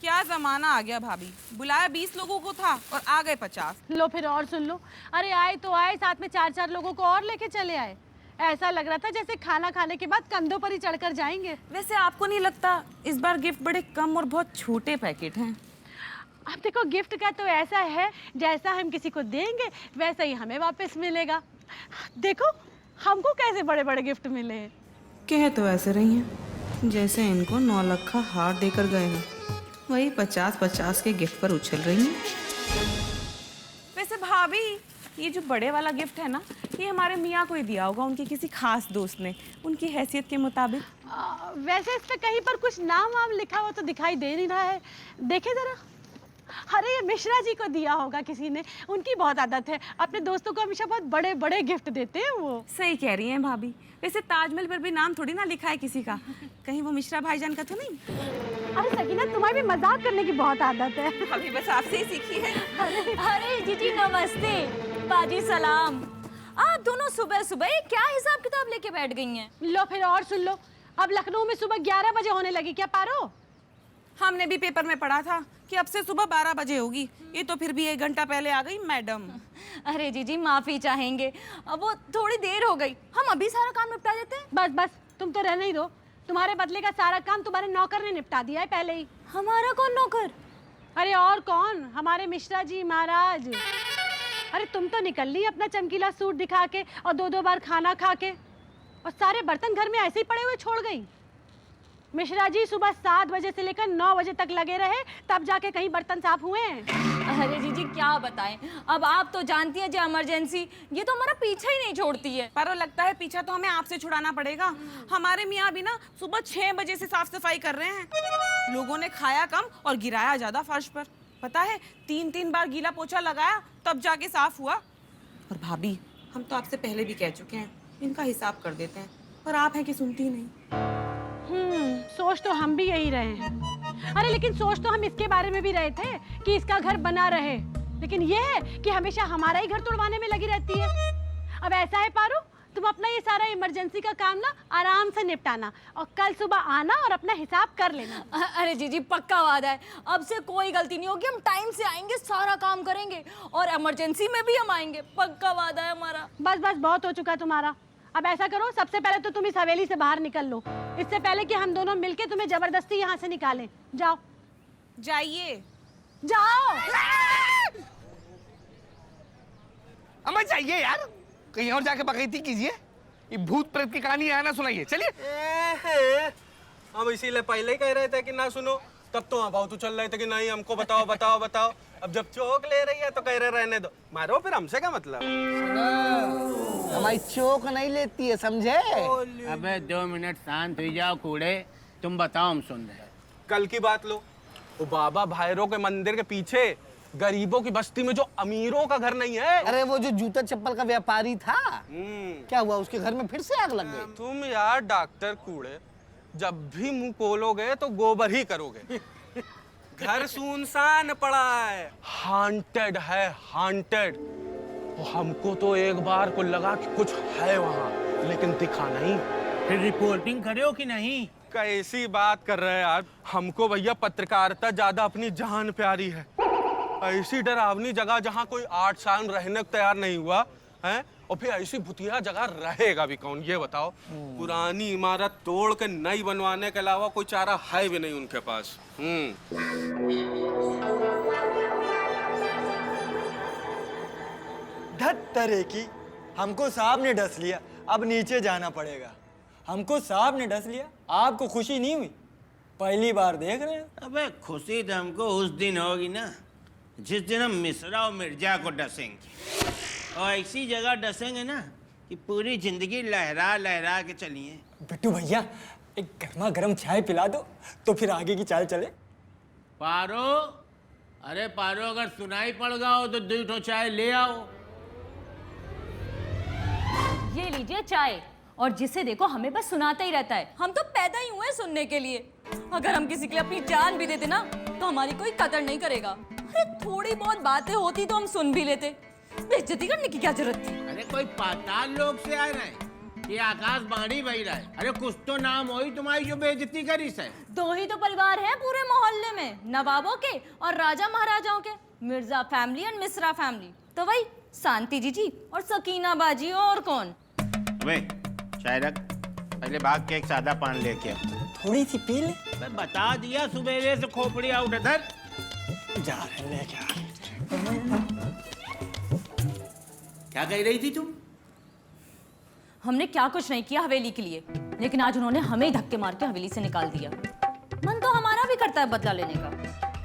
क्या जमाना आ गया भाभी, बुलाया 20 लोगों को था और आ गए 50। लो फिर और सुन लो। अरे आए तो आए, साथ में 4-4 लोगों को और लेके चले आए। ऐसा लग रहा था जैसे खाना खाने के बाद कंधों पर ही चढ़कर जाएंगे। वैसे आपको नहीं लगता इस बार गिफ्ट बड़े कम और बहुत छोटे पैकेट हैं? अब देखो, गिफ्ट का तो ऐसा है, जैसा हम किसी को देंगे वैसा ही हमें वापस मिलेगा। देखो हमको कैसे बड़े बड़े गिफ्ट मिले हैं। कह तो ऐसे रही हैं जैसे इनको 9 लाख का हार देकर गए हैं, वही 50-50 के गिफ्ट पर उछल रही हैं। वैसे भाभी, ये जो बड़े वाला गिफ्ट है ना, ये हमारे मियाँ को ही दिया होगा, उनके किसी खास दोस्त ने, उनकी हैसियत के मुताबिक। वैसे इस पे कहीं पर कुछ नाम वाम लिखा हुआ तो दिखाई दे नहीं रहा है, देखे जरा। अरे ये मिश्रा जी को दिया होगा किसी ने, उनकी बहुत आदत है, अपने दोस्तों को हमेशा बहुत बड़े बड़े गिफ्ट देते हैं वो। सही कह रही हैं भाभी। वैसे ताजमहल पर भी नाम थोड़ी ना लिखा है किसी का, कहीं वो मिश्रा भाईजान का तो नहीं? अरे सकीना, तुम्हारी भी मजाक करने की बहुत आदत है। अभी बस आपसे ही सीखी है। अरे जीजी नमस्ते, बाजी सलाम। आप दोनों सुबह सुबह क्या हिसाब किताब लेके बैठ गई हैं? लो फिर और सुन लो, अब लखनऊ में सुबह 11 बजे होने लगी क्या पारो? हमने भी पेपर में पढ़ा था कि अब से सुबह 12 बजे होगी, ये तो फिर भी 1 घंटा पहले आ गई मैडम। अरे जीजी माफी चाहेंगे, अब वो थोड़ी देर हो गई, हम अभी सारा काम निपटा देते हैं। बस बस तुम तो रहने ही दो, तुम्हारे बदले का सारा काम तुम्हारे नौकर ने निपटा दिया है पहले ही। हमारा कौन नौकर? अरे और कौन, हमारे मिश्रा जी महाराज। अरे तुम तो निकल ली अपना चमकीला सूट दिखा के और 2-2 बार खाना खा के, और सारे बर्तन घर में ऐसे ही पड़े हुए छोड़ गई। मिश्रा जी सुबह 7 बजे से लेकर 9 बजे तक लगे रहे, तब जाके कहीं बर्तन साफ हुए हैं। अरे जीजी क्या बताएं, अब आप तो जानती हैं जो इमरजेंसी, ये तो हमारा पीछा ही नहीं छोड़ती है। पर लगता है पीछा तो हमें आपसे छुड़ाना पड़ेगा। हमारे मियाँ भी ना सुबह 6 बजे से साफ सफाई कर रहे हैं। लोगों ने खाया कम और गिराया ज्यादा फर्श पर, पता है 3-3 बार गीला पोछा लगाया तब जाके साफ हुआ। और भाभी, हम तो आपसे पहले भी कह चुके हैं, इनका हिसाब कर देते हैं, पर आप हैं कि सुनती ही नहीं। सोच तो हम भी यही रहे हैं। अरे लेकिन सोच तो हम इसके बारे में भी रहे थे कि इसका घर बना रहे, लेकिन ये है कि हमेशा हमारा ही घर तोड़वाने में लगी रहती है। अब ऐसा है पारू, तुम अपना ये सारा इमरजेंसी का काम ना आराम से निपटाना और कल सुबह आना और अपना हिसाब कर लेना। अरे जीजी पक्का वादा है, अब से कोई गलती नहीं होगी, हम टाइम से आएंगे, सारा काम करेंगे और इमरजेंसी में भी हम आएंगे, पक्का वादा है हमारा। बस बस बहुत हो चुका तुम्हारा। अब ऐसा करो, सबसे पहले तो तुम इस हवेली से बाहर निकल लो, इससे पहले कि हम दोनों मिलके तुम्हें जबरदस्ती यहाँ से निकालें। जाओ जाइए। जाओ। अम्मा चाहिए यार, कहीं और जाके बकैती कीजिए, ये भूत प्रेत की कहानी है ना सुनाइए। चलिए। हम इसीलिए पहले ही कह रहे थे कि ना सुनो, तब तो हाँ तू चल रहे थे कि नहीं हमको बताओ बताओ बताओ। अब जब चौक ले रही है तो कह रहे रहने दो, मारो फिर हमसे क्या मतलब। हमारी चौक नहीं लेती है, समझे? अबे 2 मिनट शांत हो जाओ कूड़े, तुम बताओ हम सुन रहे। कल की बात लो, वो बाबा भैरव के मंदिर के पीछे गरीबों की बस्ती में जो अमीरों का घर नहीं है, अरे वो जो जूता चप्पल का व्यापारी था, क्या हुआ उसके घर में फिर से आग लग गई? तुम यार डॉक्टर कूड़े, जब भी मुंह खोलोगे तो गोबर ही करोगे। घर सुनसान पड़ा है, हांटेड है, हांटेड। हमको तो एक बार को लगा कि कुछ है वहाँ, लेकिन दिखा नहीं। फिर रिपोर्टिंग करे हो कि नहीं? कैसी बात कर रहे हैं यार, हमको भैया पत्रकारिता ज्यादा अपनी जान प्यारी है। ऐसी डरावनी जगह जहाँ कोई 8 साल रहने को तैयार नहीं हुआ है, और फिर ऐसी भुतिया जगह रहेगा भी कौन, ये बताओ। पुरानी इमारत तोड़ के नई बनवाने के अलावा कोई चारा है भी नहीं उनके पास। धत तरह की, हमको साहब ने डस लिया, अब नीचे जाना पड़ेगा। हमको साहब ने डस लिया, आपको खुशी नहीं हुई? पहली बार देख रहे हैं। अबे खुशी तो हमको उस दिन होगी ना जिस दिन हम मिश्रा और मिर्जा को डसेंगे, और ऐसी जगह डसेंगे ना कि पूरी जिंदगी लहरा लहरा के चलिए। बिट्टू भैया, एक गर्मा गर्म चाय पिला दो तो फिर आगे की चाल चले। पारो, अरे पारो, अगर सुनाई पड़ गया हो तो 2 ठो चाय ले आओ। ये लीजिए चाय, और जिसे देखो हमें बस सुनाता ही रहता है, हम तो पैदा ही हुए सुनने के लिए। अगर हम किसी के लिए अपनी जान भी देते ना तो हमारी कोई कदर नहीं करेगा। अरे थोड़ी बहुत बातें होती तो हम सुन भी लेते, बेइज्जती करने की क्या जरूरत थी। अरे कोई पाताल लोक से आ रहे हैं ये आकाश बाणी बही रहा है। अरे कुछ तो नाम हो ही तुम्हारी जो बेइज्जती करी से। दो ही तो परिवार हैं पूरे मोहल्ले में, नवाबों के और राजा महाराजाओं के, मिर्जा फैमिली और मिश्रा फैमिली। तो वही शांति जी और सकीना बाजी, और कौन। अबे चाय रख, पहले भाग के एक सादा पान लेके आ। थोड़ी सी पी ले। मैं बता दिया सुबेरे से खोपड़ी आउट इधर। जा रहे लेके आ। क्या कह रही थी तुम? हमने क्या कुछ नहीं किया हवेली के लिए, लेकिन आज उन्होंने हमें ही धक्के मार के हवेली से निकाल दिया। मन तो हमारा भी करता है बदला लेने का,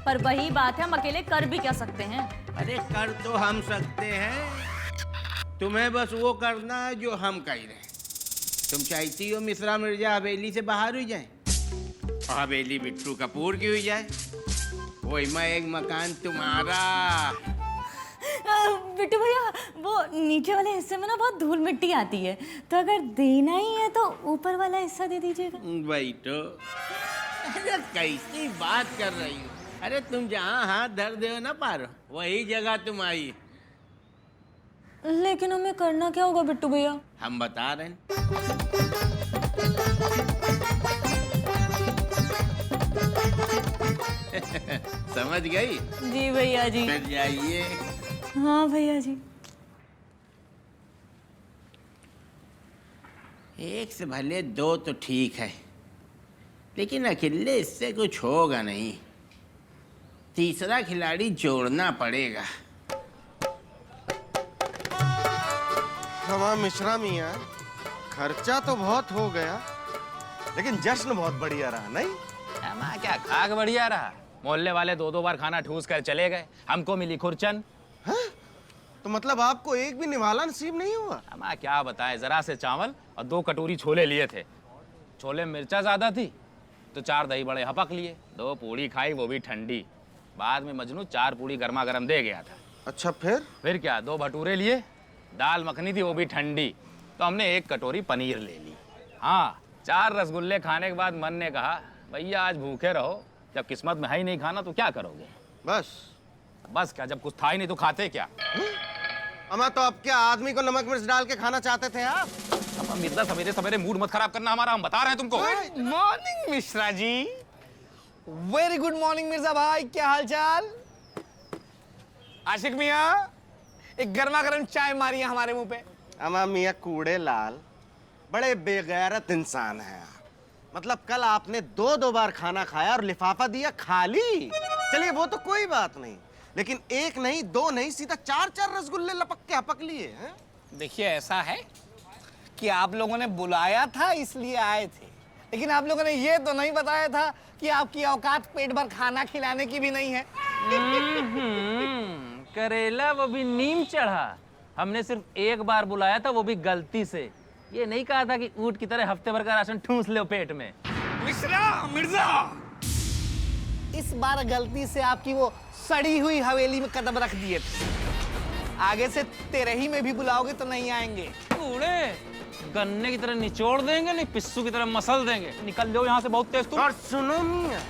पर वही बात है, हम अकेले कर भी क्या सकते हैं। अरे कर तो हम सकते हैं, तुम्हें बस वो करना है जो हम कह रहे हैं। तुम चाहती हो मिश्रा मिर्जा हवेली से बाहर हुई जाए और हवेली बिट्टू कपूर की हुई जाए। वही मैं एक मकान तुम्हारा। बिट्टू भैया, वो नीचे वाले हिस्से में ना बहुत धूल मिट्टी आती है, तो अगर देना ही है तो ऊपर वाला हिस्सा दे दीजिएगा। वही तो। अरे कैसी बात कर रही हो? अरे तुम जहाँ हाथ धर दे ना पारो, वही जगह तुम आई। लेकिन हमें करना क्या होगा बिट्टू भैया? हम बता रहे हैं। समझ गई? जी भैया जी। फिर जाइए। हाँ भैया जी। एक से भले दो तो ठीक है, लेकिन अकेले इससे कुछ होगा नहीं। तीसरा खिलाड़ी जोड़ना पड़ेगा। हमारा मिश्रा मियाँ, खर्चा तो बहुत हो गया, लेकिन जश्न बहुत बढ़िया रहा नहीं? माँ क्या खाक बढ़िया रहा। मोहल्ले वाले दो दो बार खाना ठूस कर चले गए, हमको मिली खुरचन। हाँ? तो मतलब आपको एक भी निवाला नसीब नहीं हुआ? माँ क्या बताएं, जरा से चावल और 2 कटोरी छोले लिए थे। छोले में मिर्चा ज्यादा थी तो 4 दही बड़े हपक लिए, 2 पूड़ी खाई, वो भी ठंडी। बाद में मजनू 4 पूड़ी गर्मा गर्म दे गया था। अच्छा फिर क्या, 2 भटूरे लिए, दाल मखनी थी वो भी ठंडी, तो हमने 1 कटोरी पनीर ले ली। हाँ, 4 रसगुल्ले खाने के बाद मन ने कहा भैया आज भूखे रहो, जब किस्मत में है ही नहीं खाना तो क्या करोगे। बस क्या, जब कुछ था ही नहीं तो खाते क्या। अमा तो अब क्या आदमी को नमक मिर्च डाल के खाना चाहते थे आप? अब मिर्जा सवेरे सवेरे मूड मत खराब करना हमारा, हम बता रहे हैं तुमको। Good morning Mishra ji. Very good morning Mirza भाई, क्या हाल चाल? आशिक मियाँ, एक गर्मा गर्म चाय मारी है हमारे मुंह पे। अमा मियाँ कूड़े लाल, बड़े बेगैरत इंसान हैं आप। मतलब कल आपने 2 बार खाना खाया और लिफाफा दिया खाली। चलिए वो तो कोई बात नहीं, लेकिन 1 नहीं 2 नहीं, सीधा 4 रसगुल्ले लपक के हपक लिए हैं। देखिए ऐसा है कि आप लोगों ने बुलाया था इसलिए आए थे, लेकिन आप लोगों ने ये तो नहीं बताया था कि आपकी औकात पेट भर खाना खिलाने की भी नहीं है। करेला वो भी नीम चढ़ा। हमने सिर्फ 1 बार बुलाया था, वो भी गलती से। ये नहीं कहा था कि ऊंट की तरह हफ्ते भर का राशन ठूंस ले पेट में। मिश्रा मिर्जा, इस बार गलती से आपकी वो सड़ी हुई हवेली में कदम रख दिए थे। आगे से तेरही में भी बुलाओगे तो नहीं आएंगे। कूड़े गन्ने की तरह निचोड़ देंगे, नहीं पिस्सू की तरह मसल देंगे। निकल जाओ यहाँ से बहुत तेज तुम। और सुनो मियाँ,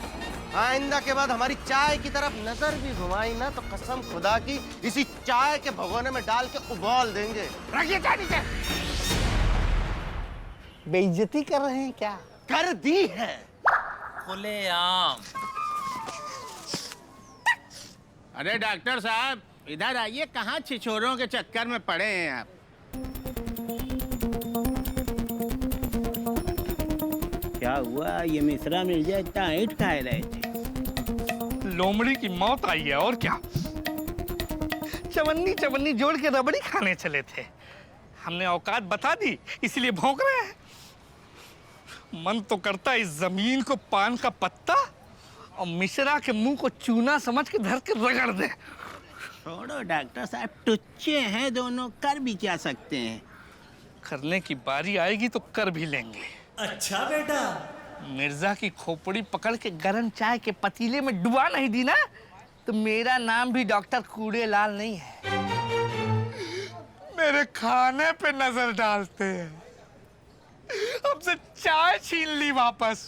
आइंदा के बाद हमारी चाय की तरफ नजर भी घुमाई ना तो कसम खुदा की इसी चाय के भगोने में डाल के उबाल देंगे। रखिए चाय नीचे। बेइज्जती कर रहे हैं क्या? कर दी है। खुले आम। अरे डॉक्टर साहब इधर आइए, कहाँ छिछोरों के चक्कर में पड़े हैं आप? क्या हुआ? ये मिश्रा मिर्जा इतना ईंट खाए रहे थे। लोमड़ी की मौत आई है और क्या। चवन्नी चवन्नी जोड़ के रबड़ी खाने चले थे, हमने औकात बता दी इसलिए भौंक रहे हैं। मन तो करता है इस जमीन को पान का पत्ता और मिश्रा के मुंह को चूना समझ के धर के रगड़ दे। छोड़ो डॉक्टर साहब, टुच्चे हैं दोनों, कर भी क्या सकते हैं। करने की बारी आएगी तो कर भी लेंगे। अच्छा बेटा, मिर्जा की खोपड़ी पकड़ के गरम चाय के पतीले में डुबा नहीं दी ना तो मेरा नाम भी डॉक्टर कूड़े लाल नहीं है। मेरे खाने पे नजर डालते हैं, हमसे चाय छीन ली वापस।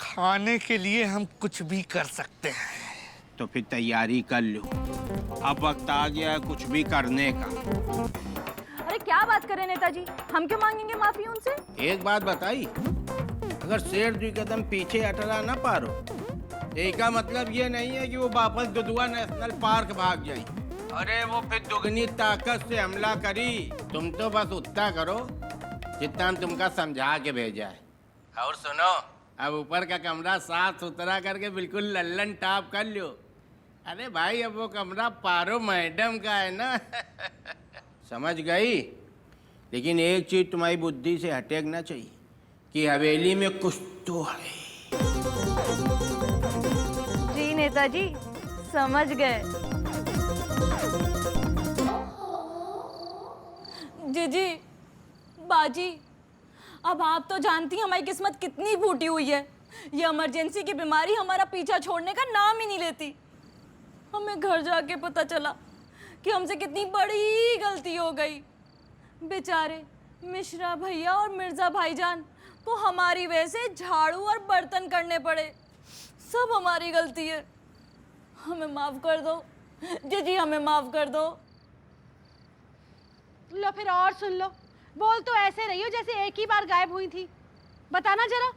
खाने के लिए हम कुछ भी कर सकते हैं। तो फिर तैयारी कर लो, अब वक्त आ गया है कुछ भी करने का। अरे क्या क्या बात करें नेताजी, हम क्यों मांगेंगे माफी उनसे? एक बात बताई, अगर शेर 2 कदम पीछे हटना ना पारो, इसका मतलब ये नहीं है कि वो वापस दुधुआ नेशनल पार्क भाग जाए। अरे वो फिर दुगनी ताकत से हमला करी। तुम तो बस उतना करो जितना हम तुमका समझा के भेजा है। और सुनो, अब ऊपर का कमरा साफ सुथरा करके बिल्कुल लल्लन टाप कर लो। अरे भाई, अब वो कमरा पारो मैडम का है ना। समझ गई? लेकिन एक चीज तुम्हारी बुद्धि से हटेना चाहिए कि हवेली में कुछ तो है। जी नेताजी, समझ गए। जी बाजी, अब आप तो जानती हैं हमारी किस्मत कितनी फूटी हुई है। ये इमरजेंसी की बीमारी हमारा पीछा छोड़ने का नाम ही नहीं लेती। हमें घर जाके पता चला कि हमसे कितनी बड़ी गलती हो गई। बेचारे मिश्रा भैया और मिर्जा भाईजान को हमारी वजह से झाड़ू और बर्तन करने पड़े। सब हमारी गलती है। हमें माफ कर दो जी, हमें माफ कर दो। लो फिर और सुन लो। बोल तो ऐसे रही हो जैसे एक ही बार गायब हुई थी। बताना जरा,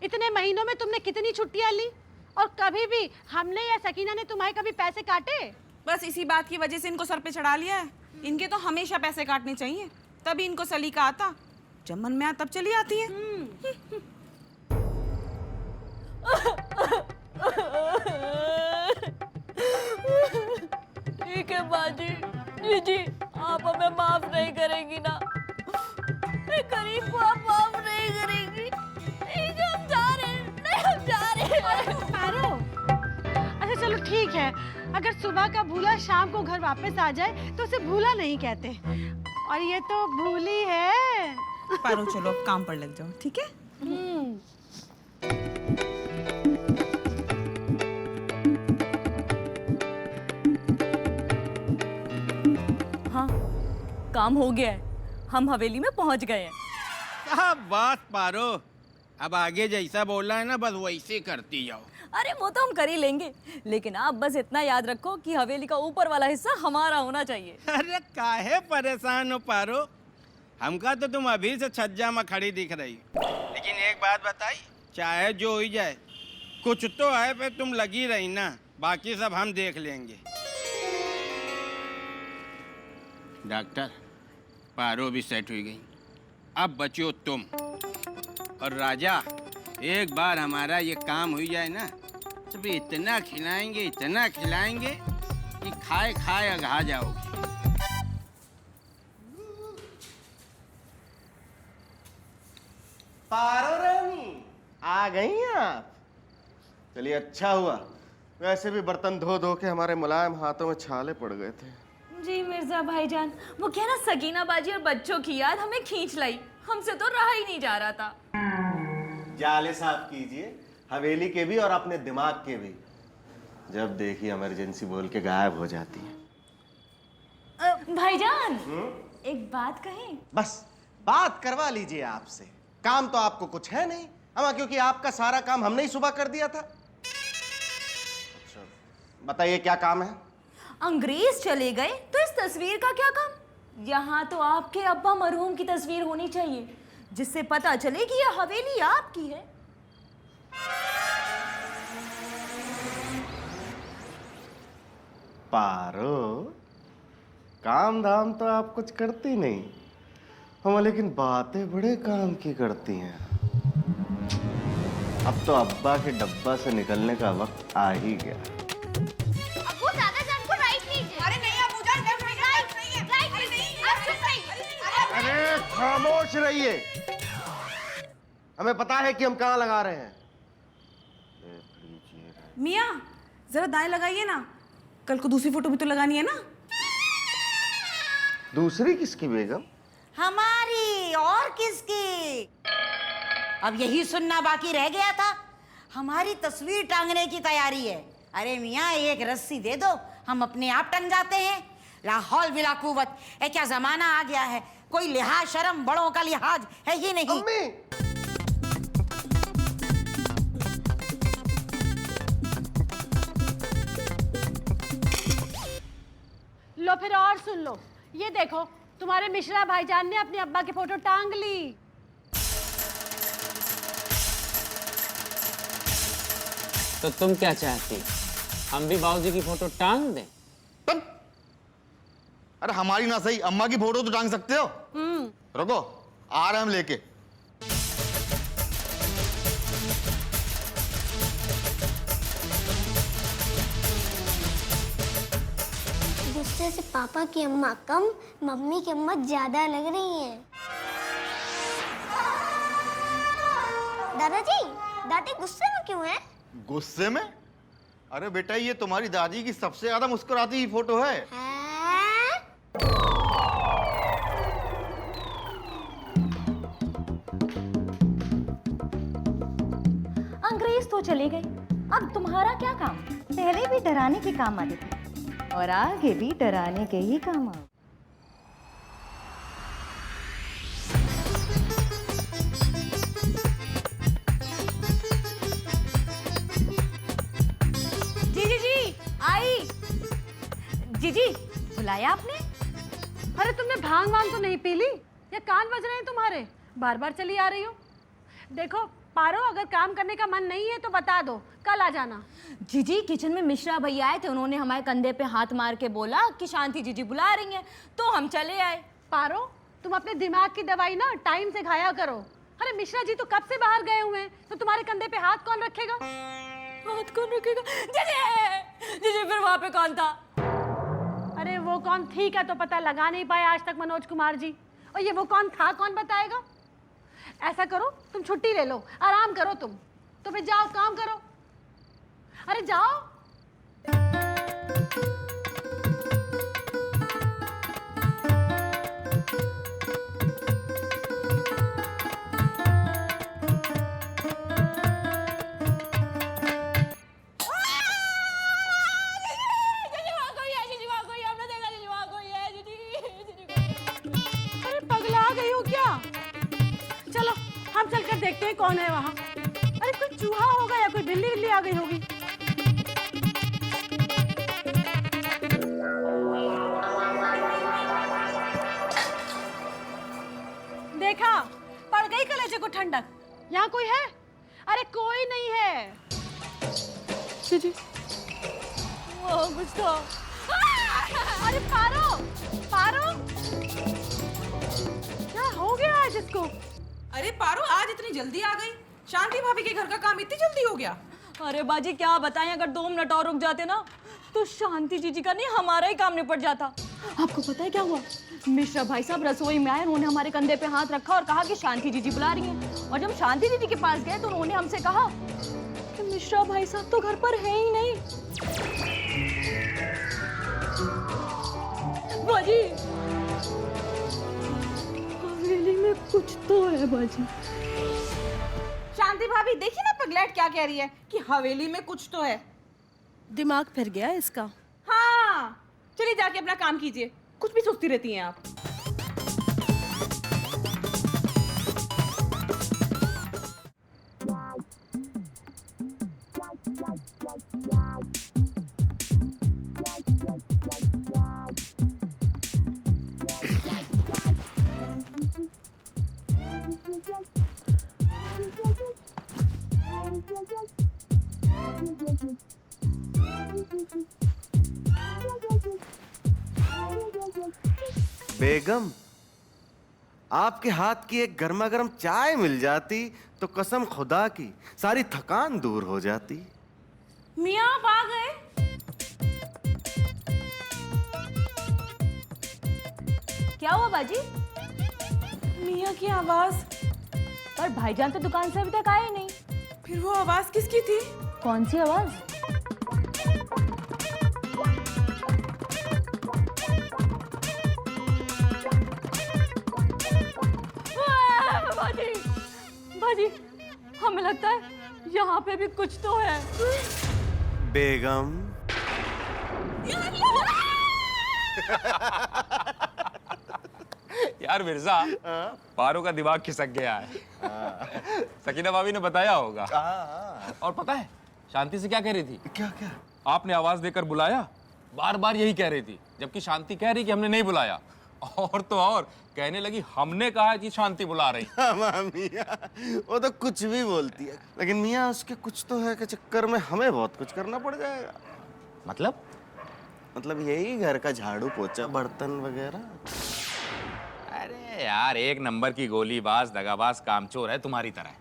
इतने महीनों में तुमने कितनी छुट्टियां ली, और कभी भी हमने या सकीना ने तुम्हारे कभी पैसे काटे? बस इसी बात की वजह से इनको सर पे चढ़ा लिया है। इनके तो हमेशा पैसे काटने चाहिए, तभी इनको सलीका आता। जब मन में आता तब चली आती है। ठीक है बाजी, जी आप हमें माफ नहीं करेंगी ना? गरीब को आप माफ नहीं करेंगी? ठीक है, हम जा रहे हैं। नहीं, हम जा रहे हैं। पारो, अच्छा चलो ठीक है। अगर सुबह का भूला शाम को घर वापस आ जाए तो उसे भूला नहीं कहते, और ये तो भूली है। पारो चलो अब काम पर लग जाओ, ठीक है? हाँ, काम हो गया है। हम हवेली में पहुंच गए हैं। क्या बात पारो, अब आगे जैसा बोला है ना, बस वैसे करती जाओ। अरे वो तो हम कर ही लेंगे, लेकिन आप बस इतना याद रखो कि हवेली का ऊपर वाला हिस्सा हमारा होना चाहिए। अरे काहे परेशान हो पारो, हमका तो तुम अभी से छज्जा में खड़ी दिख रही। लेकिन एक बात बताई, चाहे जो हो जाए, कुछ तो है पे तुम लगी रही ना, बाकी सब हम देख लेंगे। डॉक्टर, पारो भी सेट हो गई, अब बचो तुम। और राजा, एक बार हमारा ये काम हो जाए ना, तो भी इतना खिलाएंगे कि खाए खाए अघा जाओगे। पारो रानी, आ गई आप? चलिए अच्छा हुआ, वैसे भी बर्तन धो धो के हमारे मुलायम हाथों में छाले पड़ गए थे। जी मिर्जा भाईजान, वो क्या ना, सकीना बाजी और बच्चों की याद हमें खींच लाई। हमसे तो रहा ही नहीं जा रहा था। जाले साफ कीजिए, हवेली के भी और अपने दिमाग के भी। जब देखिए इमरजेंसी बोल के गायब हो जाती है। भाईजान, एक बात कहें? बस बात करवा लीजिए आपसे, काम तो आपको कुछ है नहीं, अमा क्योंकि आपका सारा काम हमने ही सुबह कर दिया था। अच्छा बताइए क्या काम है? अंग्रेज चले गए तो इस तस्वीर का क्या काम? यहाँ तो आपके अब्बा मरहूम की तस्वीर होनी चाहिए, जिससे पता चले कि यह हवेली आपकी है। पारो, काम धाम तो आप कुछ करती नहीं, हम लेकिन बातें बड़े काम की करती हैं। अब तो अब्बा के डब्बा से निकलने का वक्त आ ही गया। अब्बू दादाजान को राइट लीजिए। अरे नहीं अब्बू जान, राइट नहीं है, राइट नहीं, आप चुप रहिए। अरे खामोश रहिए, हमें पता है कि हम कहाँ लगा रहे हैं। मियाँ जरा दाएं लगाइए ना, कल को दूसरी फोटो भी तो लगानी है ना। दूसरी किसकी बेगम? हमारी और किसकी? अब यही सुनना बाकी रह गया था। हमारी तस्वीर टांगने की तैयारी है। अरे मियाँ एक रस्सी दे दो, हम अपने आप टंग जाते हैं। ला हौल बिला कुव्वत, क्या जमाना आ गया है, कोई लिहाज शर्म बड़ों का लिहाज है ही नहीं। अम्मी! लो फिर और सुन लो। ये देखो, तुम्हारे मिश्रा भाईजान ने अपने अब्बा की फोटो टांग ली। तो तुम क्या चाहती, हम भी बाबूजी की फोटो टांग दें? तब अरे हमारी ना सही अम्मा की फोटो तो टांग सकते हो। रुको आ रहे हम लेके। गुस्से से पापा की अम्मा कम, मम्मी की अम्मा ज्यादा लग रही हैं। दादाजी, दादी गुस्से में क्यों हैं? गुस्से में? अरे बेटा ये तुम्हारी दादी की सबसे ज्यादा मुस्कुराती हुई फोटो है। अंग्रेज तो चले गए, अब तुम्हारा क्या काम? पहले भी डराने के काम आते थे और आगे भी डराने के ही काम आओ। जी आई। जी बुलाया आपने? अरे तुमने भांग वांग तो नहीं पी ली? या कान बज रहे हैं तुम्हारे? बार बार चली आ रही हो। देखो पारो, अगर काम करने का मन नहीं है तो बता दो, कल आ जाना। जीजी किचन में मिश्रा भैया आए थे, उन्होंने हमारे कंधे पे हाथ मार के बोला कि शांति जीजी बुला रही हैं, तो हम चले आए। पारो, तुम अपने दिमाग की दवाई ना टाइम से खाया करो। अरे मिश्रा जी तो कब से बाहर गए हुए हैं, तो तुम्हारे कंधे पे हाथ कौन रखेगा? हाथ कौन रखेगा? जीजी जीजी फिर वहाँ पे कौन था? अरे वो कौन थी का तो पता लगा नहीं पाए आज तक मनोज कुमार जी, और ये वो कौन था कौन बताएगा? ऐसा करो, तुम छुट्टी ले लो, आराम करो तुम, तो फिर जाओ काम करो। अरे जाओ। अरे पगला गई हो क्या? चलो हम चलकर देखते हैं कौन है वहाँ। अरे कोई चूहा होगा या कोई बिल्ली बिल्ली आ गई होगी। देखा, पड़ गई कलेजे को ठंडक। यहाँ कोई है? अरे कोई नहीं है। जी वो कुछ तो। अरे पारो, पारो क्या हो गया आज इसको? अरे पारो, आज इतनी जल्दी आ गई? शांति भाभी के घर का काम इतनी जल्दी हो गया? अरे बाजी क्या बताएं, अगर 2 मिनट और रुक जाते ना तो शांति जीजी का नहीं हमारा ही काम निपट जाता। आपको पता है क्या हुआ? मिश्रा भाई साहब रसोई में आए, उन्होंने हमारे कंधे पे हाथ रखा और कहा कि शांति जीजी बुला रही हैं। और जब शांति जीजी के पास गए तो उन्होंने हमसे कहा कि मिश्रा भाई साहब तो घर पर है ही नहीं। बाजी हवेली में कुछ तो है बाजी। शांति भाभी देखिए ना पगलेट क्या कह रही है कि हवेली में कुछ तो है। दिमाग फिर गया इसका। हाँ चलिए जाके अपना काम कीजिए, कुछ भी सोचती रहती हैं आप। बेगम, आपके हाथ की एक गर्मा गर्म चाय मिल जाती तो कसम खुदा की सारी थकान दूर हो जाती। मियाँ आप आ गए? क्या हुआ बाजी? मियाँ की आवाज। पर भाईजान तो दुकान से अभी तक आए नहीं। फिर वो आवाज किसकी थी? कौन सी आवाज? बाजी, बाजी, हमें लगता है यहाँ पे भी कुछ तो है। बेगम, यार मिर्जा, पारो का दिमाग खिसक गया है। सकीना भाभी ने बताया होगा। और पता है शांति से क्या कह रही थी? क्या क्या? आपने आवाज देकर बुलाया, बार बार यही कह रही थी, जबकि शांति कह रही कि हमने नहीं बुलाया। और तो और कहने लगी हमने कहा कि शांति बुला रही। हाँ मियाँ, वो तो कुछ भी बोलती है, लेकिन मियाँ उसके कुछ तो है के चक्कर में हमें बहुत कुछ करना पड़ जाएगा। मतलब यही घर का झाड़ू पोछा बर्तन वगैरह। अरे यार, एक नंबर की गोलीबाज दगाबाज कामचोर है तुम्हारी तरह।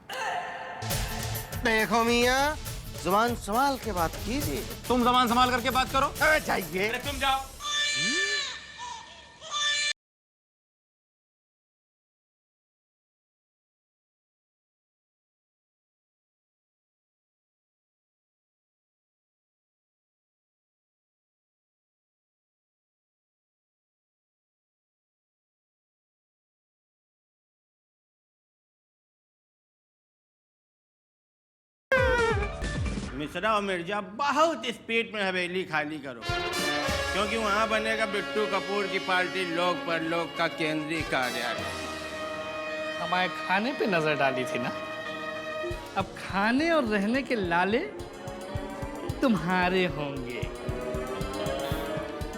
देखो मियाँ, जुबान संभाल के बात कीजिए। तुम जबान संभाल करके बात करो। जाइए। अरे तुम जाओ। मिश्रा और मिर्जा बहुत स्पीड में हवेली खाली करो, क्योंकि वहाँ बनेगा बिट्टू कपूर की पार्टी लोक परलोक का केंद्रीय कार्यालय। हमारे खाने पे नजर डाली थी ना, अब खाने और रहने के लाले तुम्हारे होंगे।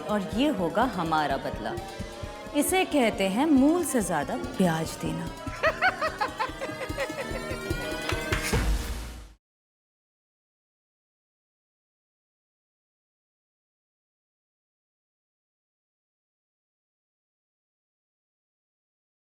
और ये होगा हमारा बदला। इसे कहते हैं मूल से ज्यादा ब्याज देना।